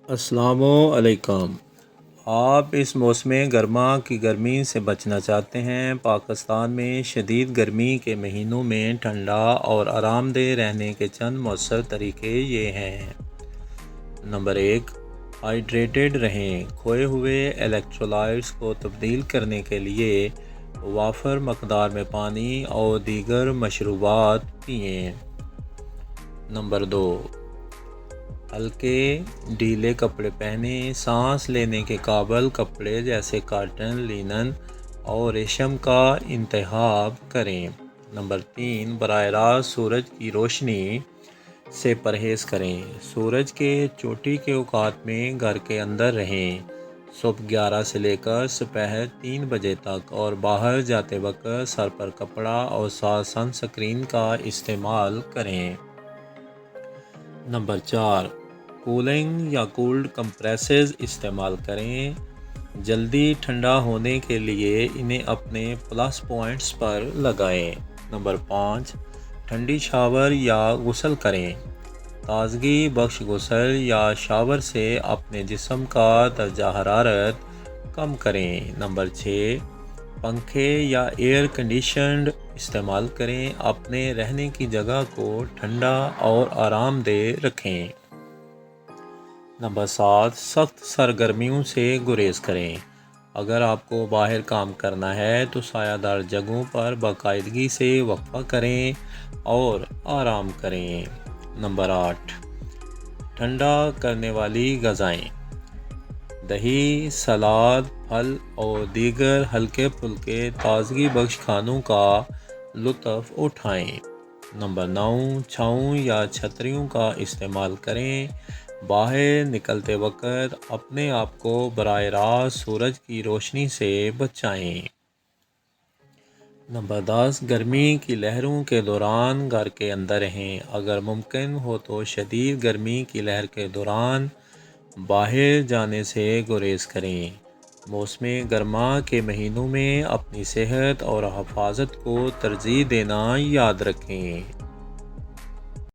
السلام علیکم۔ آپ اس موسم گرما کی گرمی سے بچنا چاہتے ہیں؟ پاکستان میں شدید گرمی کے مہینوں میں ٹھنڈا اور آرام دہ رہنے کے چند مؤثر طریقے یہ ہیں۔ نمبر 1، ہائیڈریٹڈ رہیں۔ کھوئے ہوئے الیکٹرولائٹس کو تبدیل کرنے کے لیے وافر مقدار میں پانی اور دیگر مشروبات پئیں۔ نمبر 2، ہلکے ڈھیلے کپڑے پہنیں۔ سانس لینے کے قابل کپڑے جیسے کاٹن، لینن اور ریشم کا انتخاب کریں۔ نمبر 3، براہ راست سورج کی روشنی سے پرہیز کریں۔ سورج کے چوٹی کے اوقات میں گھر کے اندر رہیں۔ صبح 11 سے لے کر دوپہر 3 بجے تک، اور باہر جاتے وقت سر پر کپڑا اور ساتھ سن سکرین کا استعمال کریں۔ نمبر 4، کولنگ یا کولڈ کمپریسز استعمال کریں۔ جلدی ٹھنڈا ہونے کے لیے انہیں اپنے پلس پوائنٹس پر لگائیں۔ نمبر 5، ٹھنڈی شاور یا غسل کریں۔ تازگی بخش غسل یا شاور سے اپنے جسم کا درجہ حرارت کم کریں۔ نمبر 6، پنکھے یا ایئر کنڈیشنڈ استعمال کریں۔ اپنے رہنے کی جگہ کو ٹھنڈا اور آرام دہ رکھیں۔ نمبر 7، سخت سرگرمیوں سے گریز کریں۔ اگر آپ کو باہر کام کرنا ہے تو سایہ دار جگہوں پر باقاعدگی سے وقفہ کریں اور آرام کریں۔ نمبر 8، ٹھنڈا کرنے والی غذائیں۔ دہی، سلاد، پھل اور دیگر ہلکے پھلکے تازگی بخش کھانوں کا لطف اٹھائیں۔ نمبر 9، چھاؤں یا چھتریوں کا استعمال کریں۔ باہر نکلتے وقت اپنے آپ کو براہ راست سورج کی روشنی سے بچائیں۔ نمبر 10، گرمی کی لہروں کے دوران گھر کے اندر رہیں۔ اگر ممکن ہو تو شدید گرمی کی لہر کے دوران باہر جانے سے گریز کریں۔ موسم گرما کے مہینوں میں اپنی صحت اور حفاظت کو ترجیح دینا یاد رکھیں۔